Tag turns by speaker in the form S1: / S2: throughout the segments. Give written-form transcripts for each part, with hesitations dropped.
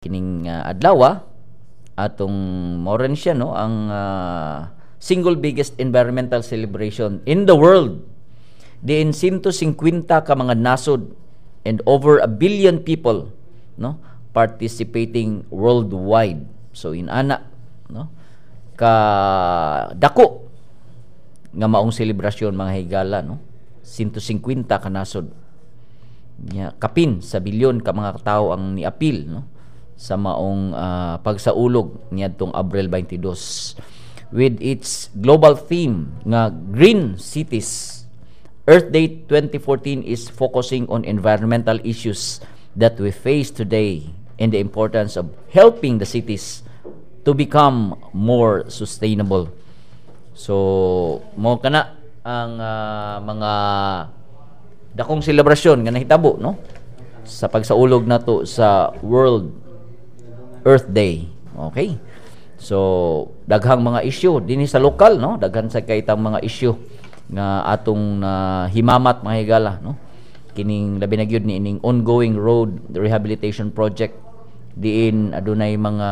S1: kining adlaw atong moren siya no ang single biggest environmental celebration in the world. Diin 150 ka mga nasod and over 1 billion people no participating worldwide. So inana no ka dako nga maong selebrasyon mga higala no 150 ka nasod. Kapin sa bilyon ka mga tao ang niapil no sa maong pagsaulog niadtong Abril 22 with its global theme nga Green Cities. Earth Day 2014 is focusing on environmental issues that we face today and the importance of helping the cities to become more sustainable. So mo kana ang mga dakong selebrasyon nga nahitabo no sa pagsaulog nato sa World Earth Day. Okay, so daghang mga issue dinhi sa lokal no, daghan sa kaitang mga issue nga atong himamat mga higala no, kining labi na gyud ni ining ongoing road rehabilitation project diin adunay mga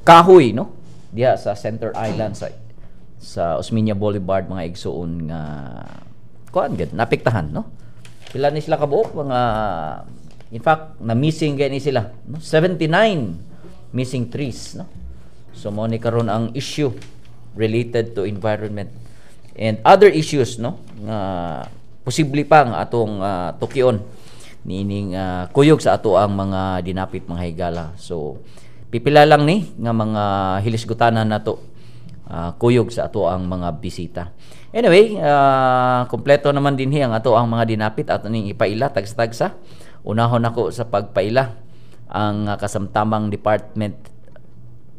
S1: kahoy no diha sa Center Island sa Osmeña Boulevard mga igsuon nga kuan gid napektahan no. Pila ni sila kabuok mga in fact na missing gani sila no, 79 missing trees no. So mo ni karon ang issue related to environment and other issues no nga posible pa nga atong tukyon niining kuyog sa ato ang mga dinapit mga higala. So pipila lang ni nga mga hilisgutanan nato kuyog sa ato ang mga bisita. Anyway, kompleto naman din ang ato ang mga dinapit ato ning ipaila tagsa-tagsa. Unahon ako sa pagpaila ang kasamtamang department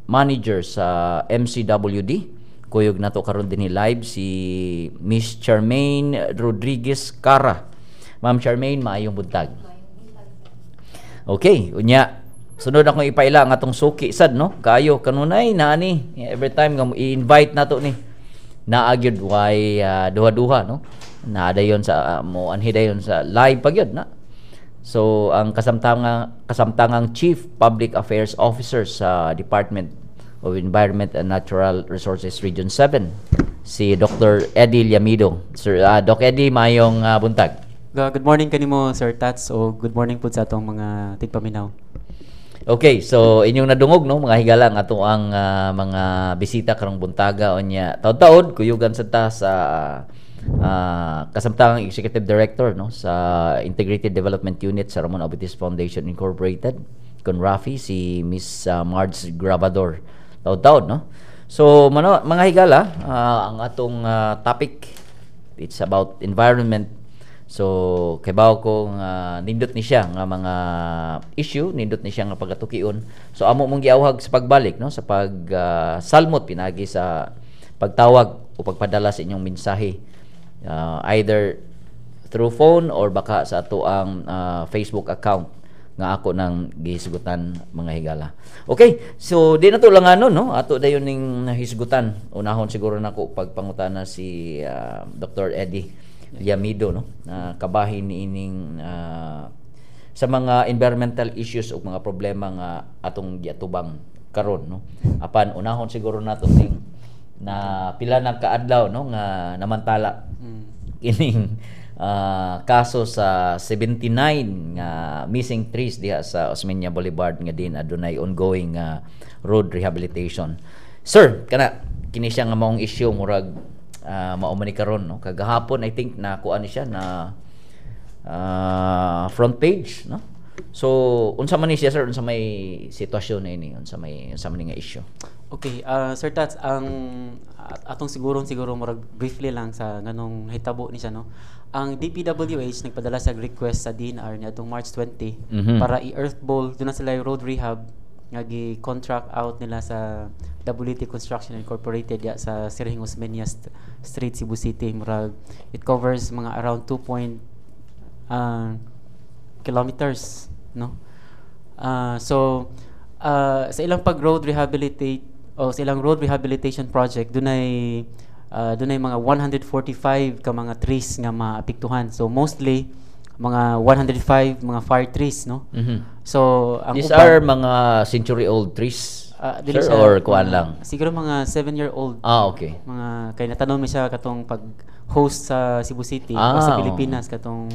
S1: manager sa MCWD. Kuyog nato karon dinhi live si Miss Charmaine Rodriguez Cara. Ma'am Charmaine, maayong buntag. Okay, unya sunod akong ipaila ang atong suki sad no. Kayo kanunay naani every time nga i-invite nato ni naagyud way duha-duha no. Naadayon sa mo anhi dayon sa live pagyud na. So ang kasamtangang Chief Public Affairs Officer sa Department of Environment and Natural Resources Region 7 si Dr. Eddie Llamido. Sir Doc Eddie, mayong buntag.
S2: Good morning kanimo Sir Tats o good morning pud sa atong mga tigpaminaw.
S1: Okay, so inyong nadungog no mga higala ang ato ang mga bisita karong buntaga unya taud-taud kuyugan sa ta sa kasamtangang Executive Director no sa Integrated Development Unit sa Ramon Abutis Foundation Incorporated kon Rafi si Miss Marge Grabador taud-taud no. So mga higala ang atong topic it's about environment. So kaybaw ko nindot ni siya nga mga issue, nindot ni siya nga pagatukion. So amo mong giawhag sa pagbalik no sa pag salmot pinagi sa pagtawag o pagpadala sa inyong mensahe either through phone or baka sa ato ang Facebook account nga ako nang gihisgutan mga higala. Okay, so di na to lang no ato dayon ning hisgutan. Unahon siguro nako pagpangutana si Dr. Eddie Llamido no kabahin niining sa mga environmental issues o mga problema nga atong giatubang karon no. Apan unahon siguro nato ning na pila na kaadlaw no nga namantala kining kaso sa 79 nga missing trees diha sa Osmeña Boulevard nga din adunay ongoing road rehabilitation. Sir, kana kini siya nga maong issue murag mao man ni karon no kagahapon I think na kuan ni siya na front page no. So unsa man ni siya sir, unsa may sitwasyon ini, unsa man nga issue?
S2: Okay, Sir Tats, ang atong siguro murag briefly lang sa nganong hitabo ni siya no. Ang DPWH nagpadala sa request sa DNR niadtong March 20 para i-earth bowl doon na sila yung road rehab nga gi-contract out nila sa WT Construction Incorporated ya sa Sirhing Osmeña Street, Cebu City. Murag it covers mga around 2 kilometers no. So sa ilang road rehabilitation project dunay mga 145 ka mga trees nga maapektuhan. So mostly mga 105 mga fire trees, no. So ang
S1: These
S2: uban,
S1: are mga century-old trees,
S2: dili
S1: sir,
S2: siya,
S1: or kuan lang?
S2: siguro mga 7-year-old.
S1: Okay.
S2: Mga kay natanon mi siya katong pag-host sa Cebu City o
S1: oo.
S2: sa Pilipinas katong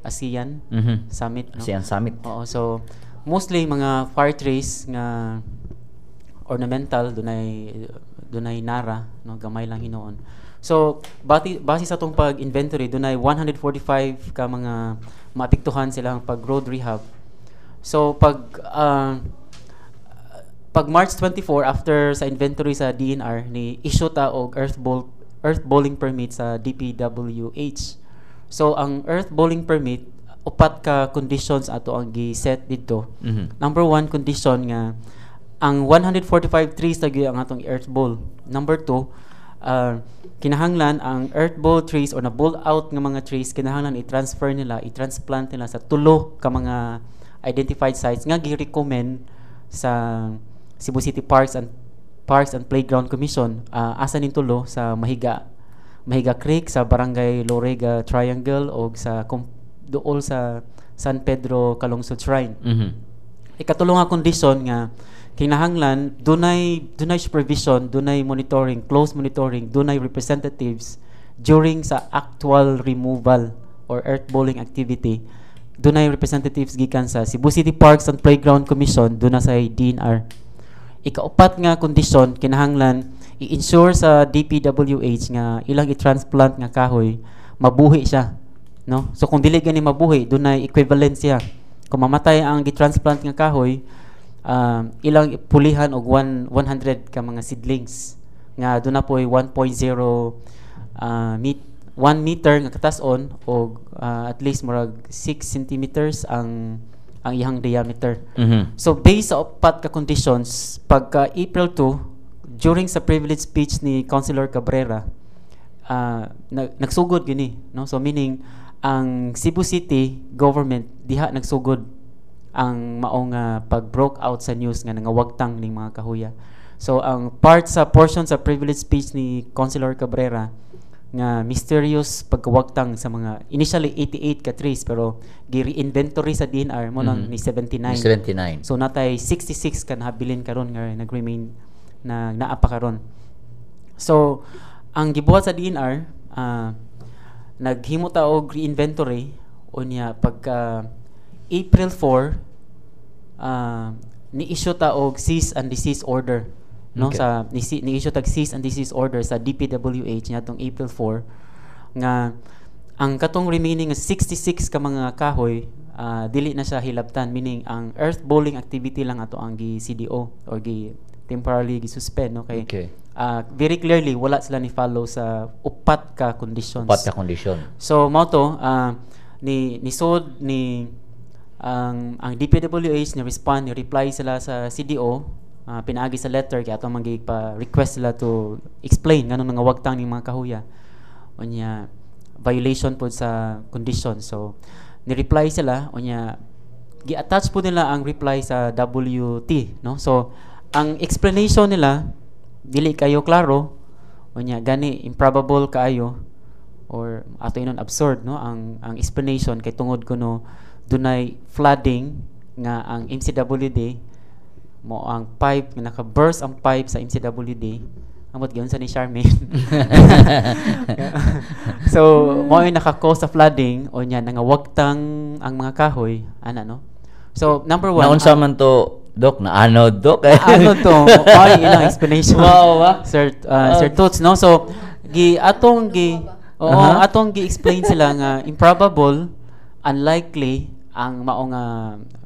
S2: ASEAN Summit, no.
S1: ASEAN Summit.
S2: Oo, so mostly mga fire trees nga ornamental, dunay nara, no, gamay lang hinuon. So base sa tong pag-inventory, dunay 145 ka mga maapektuhan silang pag road rehab. So pag March 24 after sa inventory sa DNR ni issue ta og earth bowling permit sa DPWH. So ang earth bowling permit, upat ka conditions ato ang gi-set didto. Number 1 condition nga ang 145 trees lagi ang atong earth bowl. Number 2, kinahanglan ang earth bowl trees or na bowl out nga mga trees, kinahanglan i-transfer nila, i-transplant nila sa tulo ka mga identified sites nga gi-recommend sa Cebu City Parks and Playground Commission. Asa nin tulo sa Mahiga Creek, sa Barangay Lorega Triangle o sa duol sa San Pedro Calungsod Shrine. Ikatulo nga condition nga kinahanglan dunay supervision, dunay monitoring, close monitoring, dunay representatives during sa actual removal or earth bowling activity. Dunay representatives gikan sa Cebu City Parks and Playground Commission, duna sa DNR. Ikaupat nga condition, kinahanglan i-ensure sa DPWH nga ilang i-transplant nga kahoy mabuhi siya, no. So kung dili gani mabuhi, dunay equivalence siya. Kung mamatay ang gi-transplant nga kahoy, ilang pulihan og 100 ka mga seedlings nga doon na po 1.0 1 meter nga katas-on og at least murag 6 centimeters ang iyang diameter. So based sa upat ka conditions, pagka April 2 during sa privilege speech ni Councilor Cabrera, nagsugod gini, no. So meaning ang Cebu City government diha nagsugod ang maong pag-broke out sa news nga nangawagtang ning mga kahuya. So ang portion sa privilege speech ni Councilor Cabrera nga mysterious pagkawagtang sa mga initially 88 ka trees pero gi-inventory sa DNR mo lang ni 79. So natay 66 ka nahabilin karon nga nag-remain na naa pa karon. So ang gibuhat sa DNR, naghimo ta og re-inventory unya pagka April 4 ni-issue ta og cease and desist order, no. Sa ni-issue tag cease and desist order sa DPWH niadtong April 4 nga ang katong remaining 66 ka mga kahoy dili na siya hilabtan, meaning ang earth bowling activity lang ato ang gi-CDO or temporarily gi-suspend, no. Kay very clearly wala sila ni follow sa upat ka conditions. So mao to ni sod ni ang DPWH ni respond, ni reply sila sa CDO, pinaagi sa letter kay atong magpa-request sila to explain nganong nangawagtang ning mga kahuya unya violation po sa condition. So ni reply sila unya gi-attach po nila ang reply sa WT, no. So ang explanation nila dili kayo klaro unya gani improbable kaayo or ato inon absurd, no, ang explanation kay tungod kuno dunay flooding nga ang MCWD mo ang pipe nga naka-burst ang pipe sa MCWD amot gyud sa ni Charmaine. So mo ay naka-cause sa flooding o nya nangawagtang ang mga kahoy ana, no. So number 1
S1: naunsa man to Dok na ano Dok
S2: ano to ay ilang explanation.
S1: Wow,
S2: Sir Toots, no. So atong gi-explain sila nga improbable, unlikely ang maong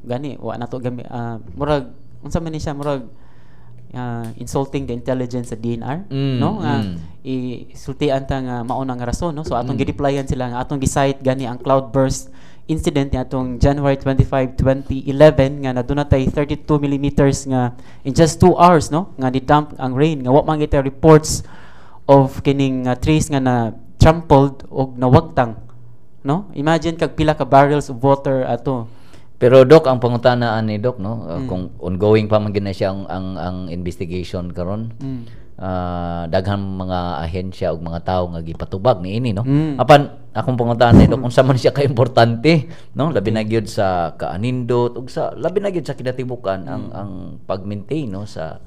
S2: gani wa nato gami murag unsa man ni siya murag insulting the intelligence sa DNR, no, nga isultian ta nga mao nga rason, no. So atong gi-replyan sila nga atong gi-cite gani ang cloudburst incident ni atong January 25, 2011 nga nadunay 32 millimeters nga in just 2 hours, no, nga ni-dump ang rain nga wa man kita reports of kining trees nga na trampled og nawagtang, no. Imagine kag pila ka barrels of water ato.
S1: Pero Dok, ang pangutana ni Dok, no, kung ongoing pa man gina siya ang investigation karon, daghang mga ahensya ug mga tawo nga gipatubag niini, no. Apan akong panguntahan nito kung sa man siya ka-importante, no? Labi na gyud sa kaanindot ug sa labi na gyud sa kidatibukan ang pag-maintain, no, sa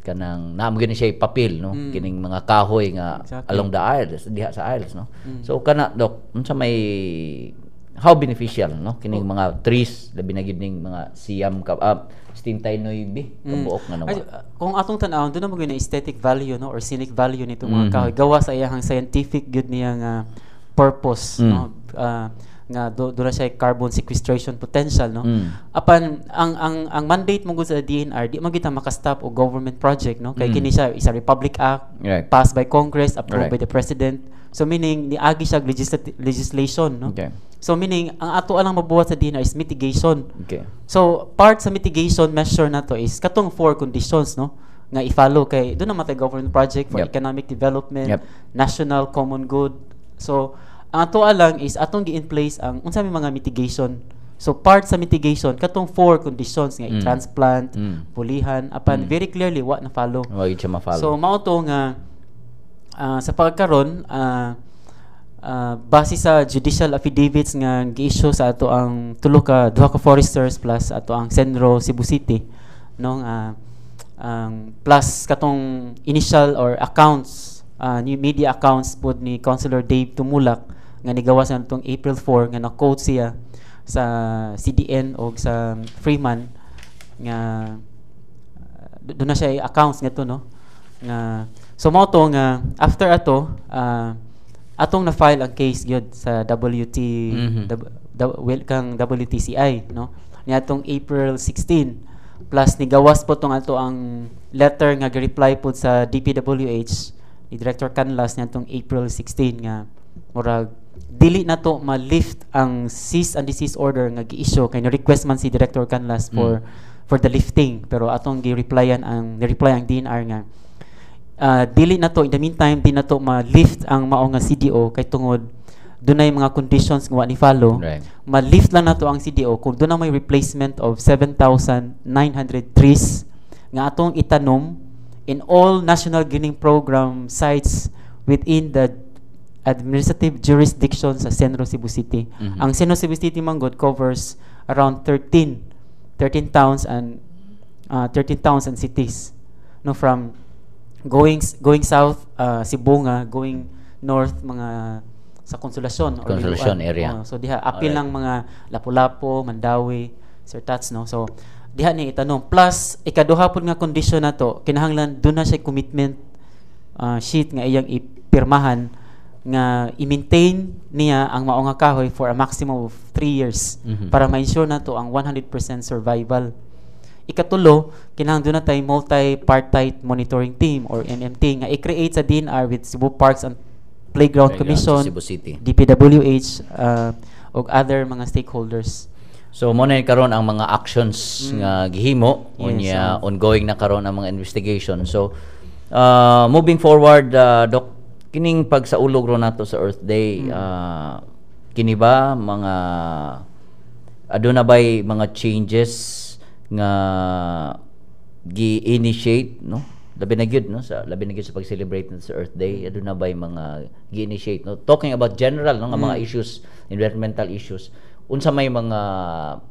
S1: kanang naamo gyud siya papel, no, kining mga kahoy nga along the aisles, diha sa aisles, no. So kana dok unsa may how beneficial, no, kining mga trees labi na gyud ning mga siyam ka stintay noybe kabuok nga nawa.
S2: Kung atong tan-awon doon na mo gyud na aesthetic value, no, or scenic value nito mga kahoy gawa sa iyang scientific gyud niya nga purpose, no, nga doon na siya carbon sequestration potential, no. Apan ang mandate mo gud sa DNR di man kita makastop og government project, no, kay kini siya is a Republic Act passed by Congress, approved by the President. So meaning niagi siya legislation, no. So meaning ang ato lang mabuhat sa DNR is mitigation. So part sa mitigation measure nato is katong 4 conditions, no, nga i-follow kay doon naman tay government project for economic development, national common good. So ang ato lang is atong gi in place ang unsa may mga mitigation. So part sa mitigation katong 4 conditions nga i-transplant, pulihan, apan very clearly wa na follow.
S1: Wa gyud siya ma-follow.
S2: So mao to nga sa pagkaron base sa judicial affidavits nga gi-issue sa ato ang duha ka foresters plus ato ang Senro Cebu City, no, plus katong initial or accounts, new media accounts pod ni Councilor Dave Tumulak nga nigawas na itong April 4 nga na-quote siya sa CDN o sa Freeman nga doon na siya accounts nga to, no, nga so mao to nga after ato atong na-file ang case gyud sa kang WTCI, no, niadtong April 16 plus nigawas po tong ato ang letter nga gi-reply po sa DPWH ni Director Canlas niadtong April 16 nga murag dili na to ma-lift ang cease and desist order nga gi-issue kay ni-request man si Director Canlas for the lifting, pero atong gi-reply ang DNR nga dili na to in the meantime di na to ma-lift ang mao nga CDO kay tungod dunay mga conditions nga wa ni follow. Ma-lift lang na to ang CDO kung doon na may replacement of 7,900 trees nga atong itanom in all National Greening Program sites within the administrative jurisdiction sa Senro Cebu City. Ang Senro Cebu City manggod covers around 13 towns and 13 towns and cities, no, from going south Cebu nga, going north mga sa Consolacion
S1: area.
S2: So diha apil lang mga Lapu-Lapu, Mandawi, Sirtats, no. So diha ni itanong plus ikaduha pod nga condition nato kinahanglan doon na siya commitment sheet nga iyang ipirmahan nga i-maintain niya ang mao nga kahoy for a maximum of 3 years para ma-ensure nato ang 100% survival. Ikatulo, kinahanglan doon na tayo multi-partite monitoring team or MMT nga i-create sa DNR with Cebu Parks and Playground Commission,
S1: Cebu City,
S2: DPWH, o other mga stakeholders.
S1: So mo na karon ang mga actions nga gihimo unya ongoing na karon ang mga investigation. So moving forward, Doc, kining pagsaulog ro nato sa Earth Day, kini ba mga aduna bay mga changes nga gi-initiate, no, labi na gyud, no, sa pag-celebrate sa Earth Day, aduna bay mga gi-initiate, no, talking about general, no, nga mga issues, environmental issues, unsa may mga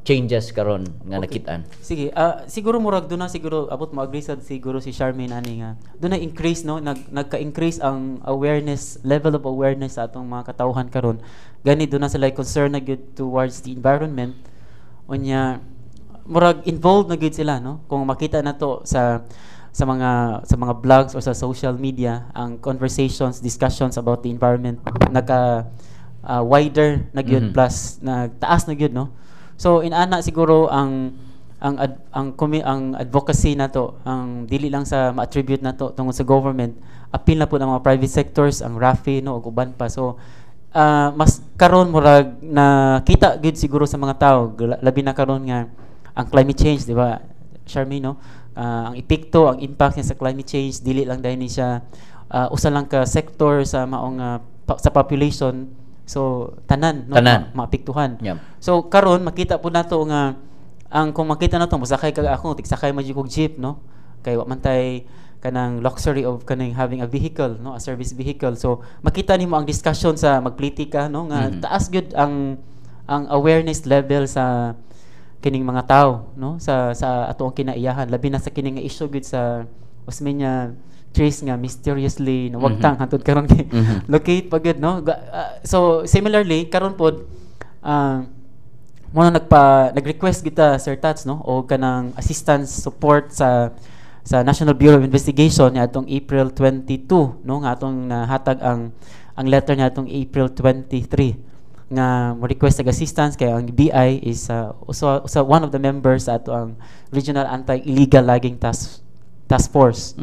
S1: changes karon nga nakitaan?
S2: Sige, siguro murag doon na siguro abot mo agree sad siguro si Charmaine ani nga doon na increase, no, nagka-increase ang awareness, level of awareness sa atong mga katawhan karon, gani doon na sila concern na gyud towards the environment, unya murag involved na gyud sila, no, kung makita na to sa mga blogs or sa social media ang conversations, discussions about the environment naka wider na gyud, plus nagtaas na gyud, no. So inana siguro ang advocacy nato ang dili lang sa ma-attribute nato tungod sa government, apil na po ng mga private sectors, ang RAFI, no, ug uban pa. So mas karon murag nakita gyud siguro sa mga tao, labi na karon nga ang climate change, di ba, Charmaine, no? Ang epekto, ang impact niya sa climate change dili lang dahil ni siya usa lang ka sector sa maong sa population. So tanan, no, maapektuhan. So karon makita po nato nga kung makita nato mosakay kag ako tigsakay man jud kog jeep, no, kay wa man tay kanang luxury of kanang having a vehicle, no, a service vehicle. So makita nimo ang discussion sa magpolitika, no, nga taas gyud ang awareness level sa kining mga tao, no, sa ato ang kinaiyahan, labi na sa kining nga issue gyud sa Osmeña trees nga mysteriously nawagtang hantud karon kay locate pa gyud, no. So similarly karon pod mo nag-request kita Sir Tats, no, o kanang assistance support sa National Bureau of Investigation niya atong April 22, no, nga atong nahatag ang letter niya atong April 23 nga mo request ng assistance kay ang BI is one of the members sa ato ang Regional Anti-Illegal Logging Task Force.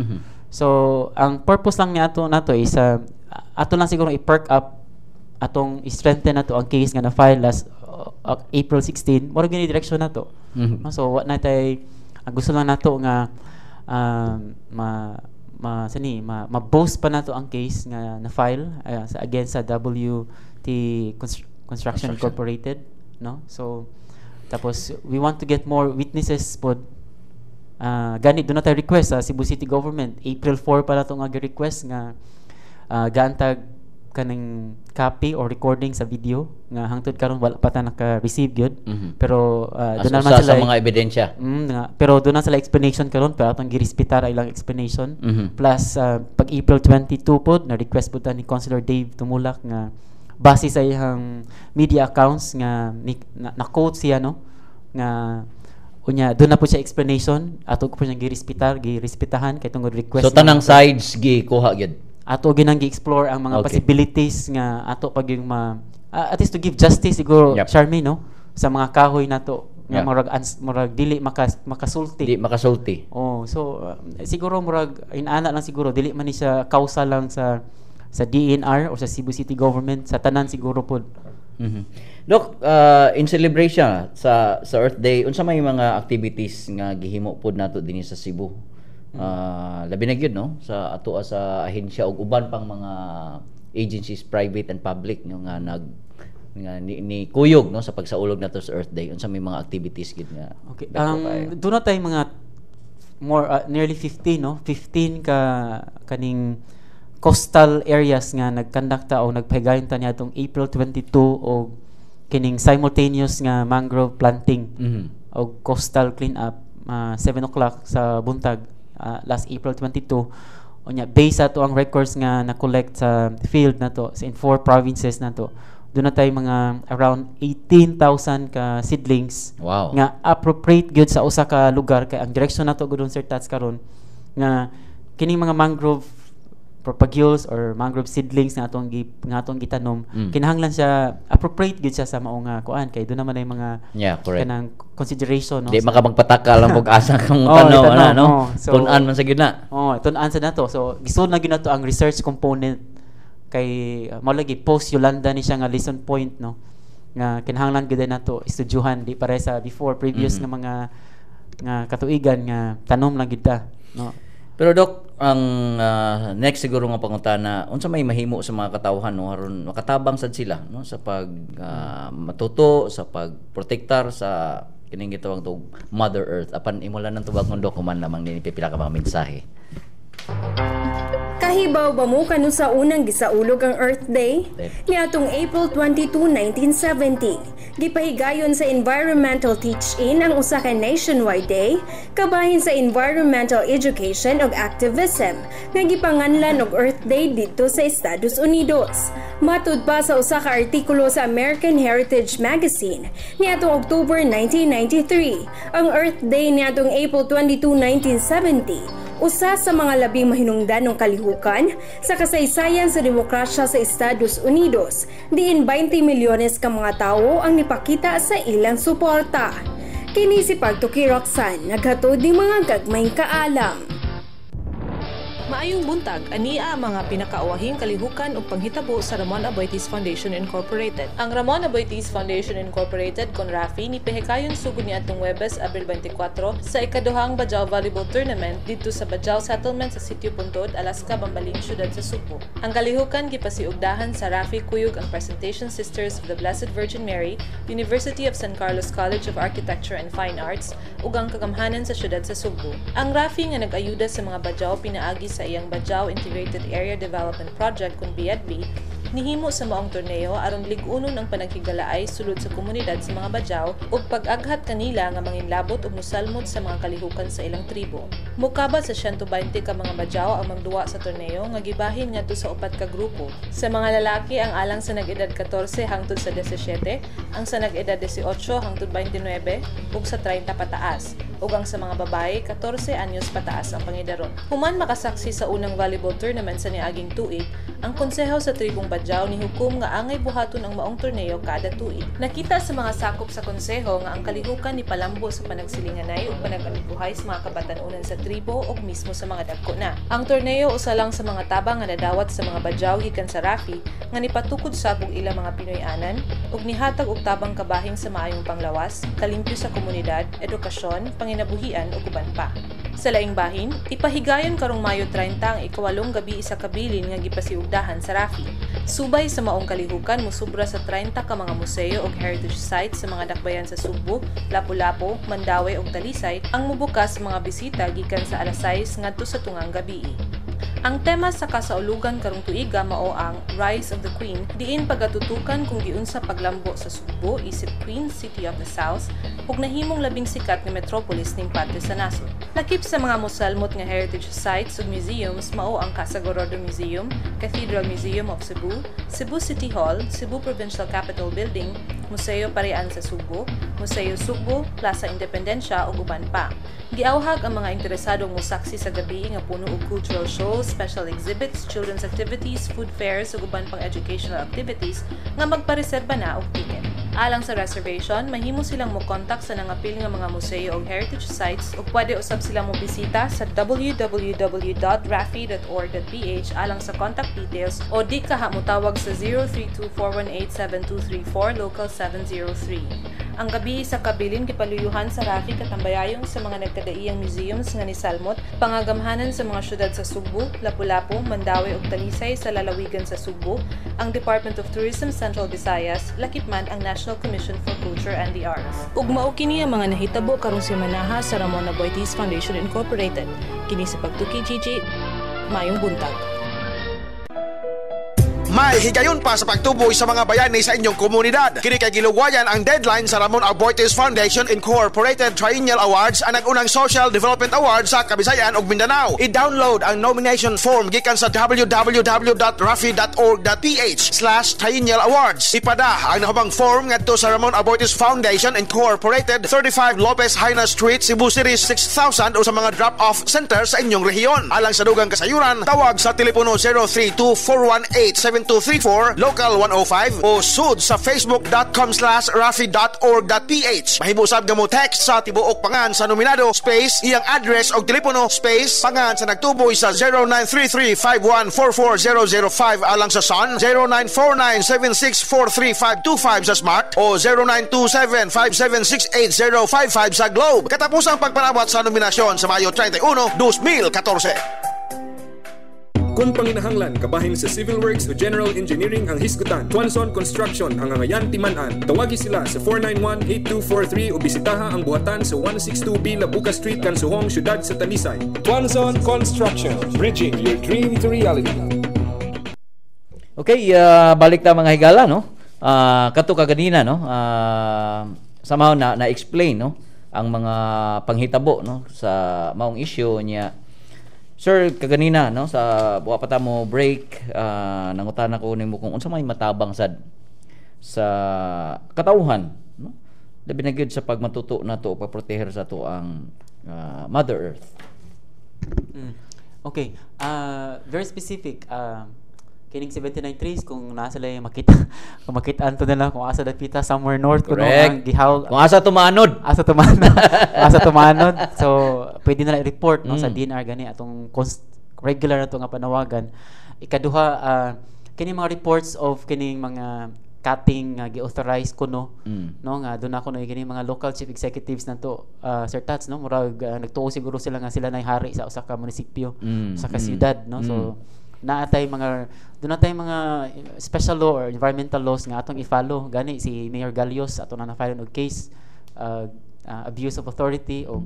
S2: So ang purpose lang niya nato is ato lang siguro i-perk up atong i-strengthen nato ang case nga na file last April 16 mo gini direksyon nato. So what natay gusto lang nato nga ma-boast pa nato ang case nga na-file against sa WT Construction Incorporated, no. So tapos we want to get more witnesses pod gani do na tayo request sa Cebu City Government April 4 pa nato nga request nga gaantag kanang copy or recording sa video nga hangtod karon wala pa ta naka-receive gyud. Pero doon naman sila
S1: sa mga ebidensya.
S2: Pero doon na sila explanation karon pero atong girespetar ay lang explanation. Plus pag April 22 pod na request pod ta ni Councilor Dave Tumulak nga base sa iyang media accounts nga na-quote siya, no, nga unya doon na po siya explanation ato ko po siyang girespetahan kay tungod request.
S1: So tanang sides gi kuha gyud.
S2: Ato ginang gi-explore ang mga possibilities nga ato pag yung at least to give justice siguro, Charmaine, no, sa mga kahoy nato nga murag dili makasulti.
S1: Di makasulti.
S2: Oh, so siguro murag inana lang siguro dili man ni siya kausa lang sa DNR o sa Cebu City Government, sa tanan siguro pod.
S1: Dok, in celebration sa Earth Day, unsa may mga activities nga gihimo pod nato dinhi sa Cebu? Labi na gyud, no, sa ato sa ahensya ug uban pang mga agencies private and public, no, nga ni kuyog, no, sa pagsaulog nato sa Earth Day. Unsa may mga activities gyud nga?
S2: Okay. Doon na tay mga more nearly 15, no, 15 ka kaning coastal areas nga nagkandakta o nagpahigayon ta niya atong April 22 o kining simultaneous nga mangrove planting o coastal clean up 7 o'clock sa buntag last April 22. Unya based ato ang records nga na-collect sa field nato in 4 provinces nato. Doon na tayo mga around 18,000 ka seedlings.
S1: Wow.
S2: Nga appropriate gyud sa usa ka lugar kay ang direksyon nato gudon Sir Tats karon nga kining mga mangrove propagules or mangrove seedlings nga atong gitanom, kinahanglan siya appropriate gyud siya sa mao nga kuan kay doon naman ay mga kanang consideration, no.
S1: Di makapagpataka lang pag asa kang tanaw ana, no. So, tun-an man sa gyud na.
S2: Tun-an sa nato. So gisud na gyud nato ang research component kay mao lagi post Yolanda ni siya nga lesson point, no, nga kinahanglan gyud nato estudyuhan di pare sa previous nga mga nga katuigan nga tanom lang gyud ta, no.
S1: Pero Dok, ang next siguro nga pangutana, unsa may mahimo sa mga katawhan, no, aron makatabang sad sila, no, sa pag matuto sa pagprotektar sa kining gitawag tog Mother Earth apan imulan ng tubag ng dokuman lamang ni pipila ka mga mensahe.
S3: Kahibaw ba mo kanu sa unang gisaulog ang Earth Day? Niadtong April 22, 1970, gipahigayon sa Environmental Teach-In ang usa ka nationwide day kabahin sa environmental education ug activism nga gipanganlan og Earth Day didto sa Estados Unidos. Matud pa sa usa ka artikulo sa American Heritage Magazine niadtong October 1993, ang Earth Day niadtong April 22, 1970 usa sa mga labing mahinungdanong kalihukan sa kasaysayan sa demokrasya sa Estados Unidos, diin 20 milyones ka mga tawo ang nipakita sa ilang suporta. Kini si Pagtuki Roxanne, naghatod ng mga gagmayng kaalam.
S4: Maayong buntag, ania ang mga pinakaawahing kalihukan ug panghitabo sa Ramon Aboitiz Foundation Incorporated. Ang Ramon Aboitiz Foundation Incorporated kon Rafi ni pehikayon sugod niadtong Huwebes, Abril 24 sa ikaduhang Bajau Volleyball Tournament didto sa Bajau Settlement sa Sitio Puntod, Alaska, Bambalin, Syudad sa Subo. Ang kalihukan gipasiugdahan sa Rafi Kuyog ang Presentation Sisters of the Blessed Virgin Mary, University of San Carlos College of Architecture and Fine Arts ug ang kagamhanan sa syudad sa Subo. Ang Rafi nga nag-ayuda sa mga Bajau pinaagi sa iyang Bajau Integrated Area Development Project kung BEDB, nihimo sa maong torneo aron lig-unon ang panaghigalaay sulod sa komunidad sa mga Bajau ug pag-aghat kanila nga manginlabot ug musalmot sa mga kalihukan sa ilang tribo. Mukaba sa 120 ka mga Bajau ang magduwa sa torneo nga gibahin ngadto sa 4 ka grupo. Sa mga lalaki ang alang sa nag-edad 14 hangtod sa 17, ang sa nag-edad 18 hangtod 29 ug sa 30 pataas, ug ang sa mga babae 14 anyos pataas ang pangidaron. Human makasaksi sa unang volleyball tournament sa niaging tuig, ang konseho sa tribong Bajau ni hukom nga angay buhaton ang maong torneo kada tuig. Nakita sa mga sakop sa konseho nga ang kalihukan ni palambo sa panagsilinganay ug panagalibuhay sa mga kabatan-unan sa tribo ug mismo sa mga dagko na. Ang torneo usa lang sa mga tabang nga nadawat sa mga Bajau gikan sa Rafi nga nipatukod sabog ilang mga Pinoy-anan ug nihatag og tabang kabahing sa maayong panglawas, kalimpyo sa komunidad, edukasyon, panginabuhian ug uban pa. Sa laing bahin, ipahigayon karong Mayo 30 ang ikawalong gabi isa kabilin nga gipasiugdahan sa Rafi. Subay sa maong kalihukan musubra sa 30 ka mga museo ug heritage sites sa mga dakbayan sa Subo, Lapu-Lapu, Mandaue ug Talisay ang mubukas sa mga bisita gikan sa alas 6 ngadto sa tungang gabi. Ang tema sa kasaulugan karong tuiga mao ang Rise of the Queen, diin pagatutukan kung giunsa paglambo sa Subo isip Queen City of the South ug nahimong labing sikat nga metropolis ning parte sa nasod. Lakip sa mga mosalmot nga heritage sites ug museums mao ang Casa Gorodo Museum, Cathedral Museum of Cebu, Cebu City Hall, Cebu Provincial Capitol Building, Museo Parian sa Subo, Museo Subo, Plaza Independencia ug uban pa. Giawhag ang mga interesadong mosaksi sa gabi nga puno og cultural shows, special exhibits, children's activities, food fairs ug uban pang educational activities nga magpareserba na og ticket. Alang sa reservation, mahimo silang mo-contact sa nangapil nga mga museo ug heritage sites ug pwede usab silang mobisita sa www.rafi.org.ph alang sa contact details o di kaha motawag sa 032-418-7234 local 703. Ang gabi sa kabilin gipaluyuhan sa Rafi katambayayong sa mga nagkadaiyang museums nga nisalmot, pangagamhanan sa mga syudad sa Subo, Lapu-Lapu, Mandaue ug Talisay sa lalawigan sa Subo, ang Department of Tourism Central Visayas, lakip man ang National Commission for Culture and the Arts. Ug mao kini ang mga nahitabo karong semanaha sa Ramon Aboitiz Foundation Incorporated. Kini sa pagtuki Gigi, mayong buntag.
S5: May higayon pa sa pagtuboy sa mga bayani sa inyong komunidad. Kini kay gilugwayan ang deadline sa Ramon Aboitiz Foundation Incorporated Triennial Awards, ang nag-unang Social Development Awards sa Kabisayan ug Mindanao. I-download ang nomination form gikan sa www.rafi.org.ph/Triennial Awards. Ipada ang nahubang form ngadto sa Ramon Aboitiz Foundation Incorporated, 35 Lopez Haina Street, Cebu City 6000 o sa mga drop-off center sa inyong rehiyon. Alang sa dugang kasayuran, tawag sa telepono 032-418-7234 local 105 o sud sa facebook.com/rafi.org.ph. Mahibusab nga mo text sa tibuok pangan sa nominado space iyang address og telepono space pangan sa nagtuboy sa 0933-5144005 alang sa Sun, 0949-7643525 sa Smart o 0927-5768055 sa Globe. Katapusang pagpanabot sa nominasyon sa Mayo 31, 2014.
S6: Kung panginahanglan kabahin sa civil works o general engineering ang hisgutan, Tuanson Construction ang angayan timan-an. Tawagi sila sa 491-8243 o bisitaha ang buhatan sa 162B Labuka Street, Kansuhong, Syudad sa Talisay. Tuanson Construction, bridging your dream to reality.
S1: Okay, balik ta mga higala, no? Kato kaganina, no? Somehow na-explain, no? Ang mga panghitabo, no? Sa maong issue niya. Sir, kaganina, no, sa buwa pa ta mo break, nangutan ako nimo kung unsa may matabang sad sa katawhan, no? Labi na gyud sa pagmatuto nato o pagproteher sa to ang Mother Earth.
S2: Okay, very specific. Kining 79 trees kung nasa lang makita, kung makitaan to nila kung asa dapita somewhere north kuno ang gihaw,
S1: kung asa tumanod
S2: asa tumanod so pwede na i-report no sa DNR gani atong regular na to nga panawagan. Ikaduha, kini mga reports of kining mga cutting nga gi-authorize kuno no nga doon ako no kini mga local chief executives nato Sir Tats no murag nagtuo siguro sila nga sila nay hari sa usa ka munisipyo sa ka siyudad no so naatay mga doon natay mga special law or environmental laws nga atong i-follow gani si Mayor Galios ato na file og case abuse of authority o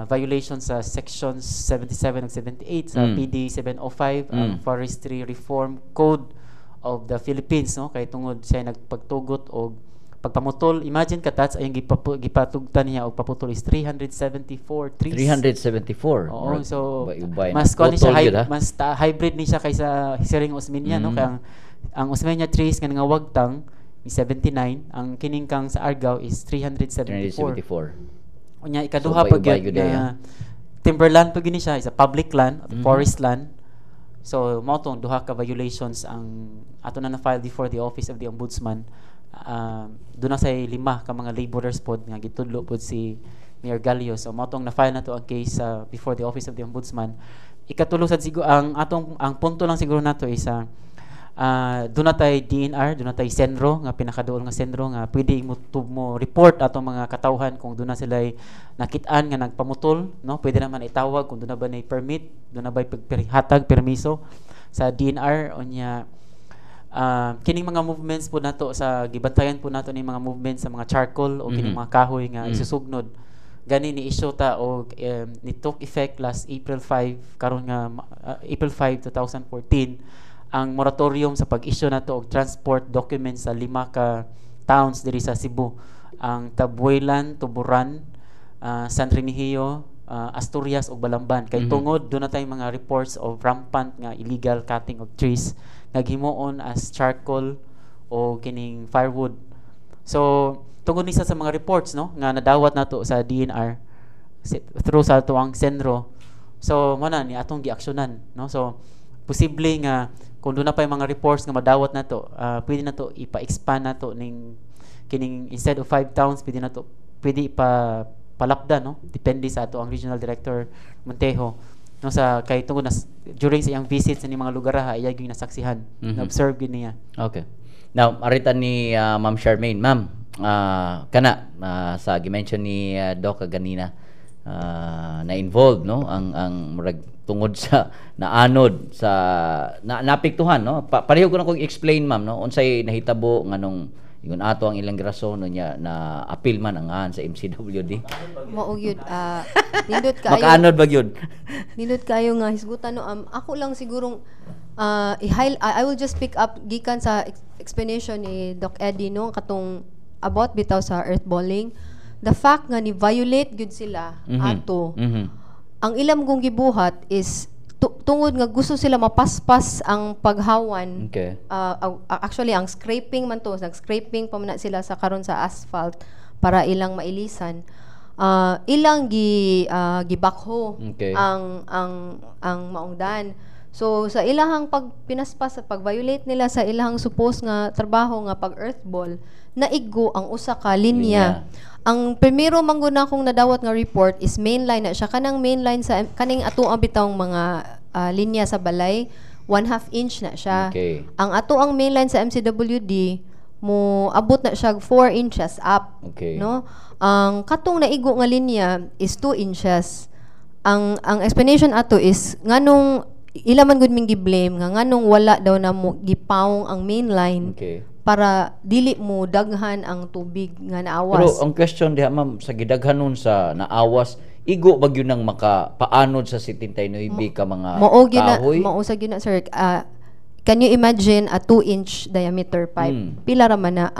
S2: violation sa sections 77 ug 78 sa PD 705 ang Forestry Reform Code of the Philippines no kay tungod siya nagpagtugot og pagpamutol. Imagine katats ayong gipatugtan niya og paputol is 374 trees.
S1: 374.
S2: Oo, so mas kuan siya mas hybrid ni siya kaysa Siring Osmeña no kay ang Osmeña trees nga wagtang is 79, ang kining kang sa Argao is 374. Unya ikaduha pag timberland pag ni siya is a public land, forest land. So mao tong duha ka violations ang ato na na-file before the office of the ombudsman. Doon na say 5 ka mga laborers pod nga gitudlo pod si Mayor Galios. So mao tong na-file na to ang case before the office of the ombudsman. Ikatulo sad siguro ang punto lang siguro nato is doon na tayo DNR, doon na tayo Senro, nga pinakadool nga Senro, nga pwede mo report atong mga katawhan kung doon na sila nakitaan nga nagpamutol, no? Pwede naman itawag kung doon na ba na permit, doon na ba hatag, permiso sa DNR, o niya, kining mga movements po nato sa gibantayan po nato ni mga movements sa mga charcoal o kining mga kahoy nga isusugnod. Gani ni issue ta o ni took effect last April 5, karon nga April 5, 2014, ang moratorium sa pag-issue nato og transport documents sa 5 ka towns diri sa Cebu, ang Tabuelan, Tuburan, San Remigio, Asturias ug Balamban. Kay tungod doon na tay mga reports of rampant nga illegal cutting of trees naghimuon as charcoal o kining firewood. So tungod ni sa mga reports no nga nadawat nato sa DNR through sa tuang Senro. So mo na ni atong giaksyonan no. So posible nga kung doon na pa yung mga reports nga madawat na to, pwede na to ipa-expand na to ning kining instead of 5 towns, pwede palapda no, depende sa ato ang regional director Montejo no sa kay tungod na during sa iyang visits sa mga lugar iya gyud nasaksihan na observe gyud niya.
S1: Okay, now arita ni Ma'am Charmaine, ma'am, kana sa gi-mention ni Doc ganina na involved no ang tungod sa naanod sa napiktuhan no pareho ko na kog explain ma'am no unsay nahitabo nganong ingon ato ang ilang rason no nya na appeal man ang sa MCWD
S7: mao gyud nindot kayo
S1: makaanod ba gyud
S7: nindot kayo nga hisgutan no ako lang sigurong I will just pick up gikan sa explanation ni Doc Eddie no katong about bitaw sa earthballing, the fact nga ni violate gyud sila ato ang ilam kong gibuhat is tungod nga gusto sila mapaspas ang paghawan.
S1: Okay.
S7: Actually ang scraping man to, nag-scraping pa man sila sa karon sa asphalt para ilang mailisan. Ilang gibakho
S1: okay.
S7: ang maungdan. So sa ilahang pagpinaspas, pag-violate nila sa ilahang supposed nga trabaho nga pag-earthball, naiggo ang usa ka linya. Ang primero mangguna kong nadawat nga report is mainline na siya. Kanang mainline sa kaning ato ang bitawng mga linya sa balay, 1/2 inch na siya.
S1: Okay.
S7: Ang ato ang mainline sa MCWD mo abot na siya 4 inches up.
S1: Okay.
S7: No? Ang katong naigo nga linya is 2 inches. Ang explanation ato is nganong ila man gud ming gi-blame nga nganong wala daw na mo gipawong ang mainline.
S1: Okay.
S7: Para dili mo daghan ang tubig nga naawas.
S1: Pero ang question diha ma'am sa gidaghanon sa naawas igo ba gyud nang makapaanod sa 79 ka mga kahoy?
S7: Mao sa gyud na sir. Can you imagine a 2-inch diameter pipe? Pila ra man na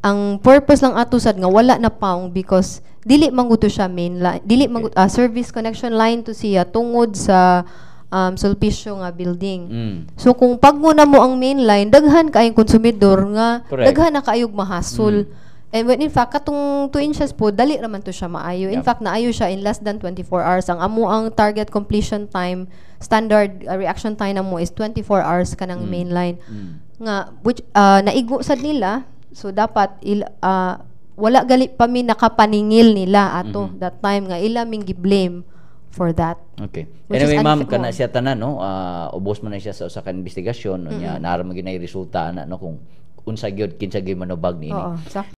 S7: ang purpose lang ato sad nga wala na paong because dili man gud to siya main line, dili man gud service connection line to siya tungod sa Sulpicio nga building. So kung pagmuna mo ang main line, daghan kaayong konsumidor nga
S1: correct.
S7: Daghan na kaayog mahasol. And when in fact katong 2 inches po dali raman to siya maayo. In fact naayo siya in less than 24 hours. Ang amo ang target completion time, standard reaction time na mo is 24 hours kanang main line. Nga which naigo sad nila. So dapat wala gali pa mi nakapaningil nila ato that time nga ila ming gi-blame for that.
S1: Okay.
S7: Which
S1: Anyway,
S7: is
S1: ma'am,
S7: unfair.
S1: kana siya tanan, no? Ubos mo na siya sa usa ka investigasyon, no? Nya naara mo ginay resulta ana, no? Kung unsa gyud kinsa gyud manubag niini.
S7: Oo, exactly.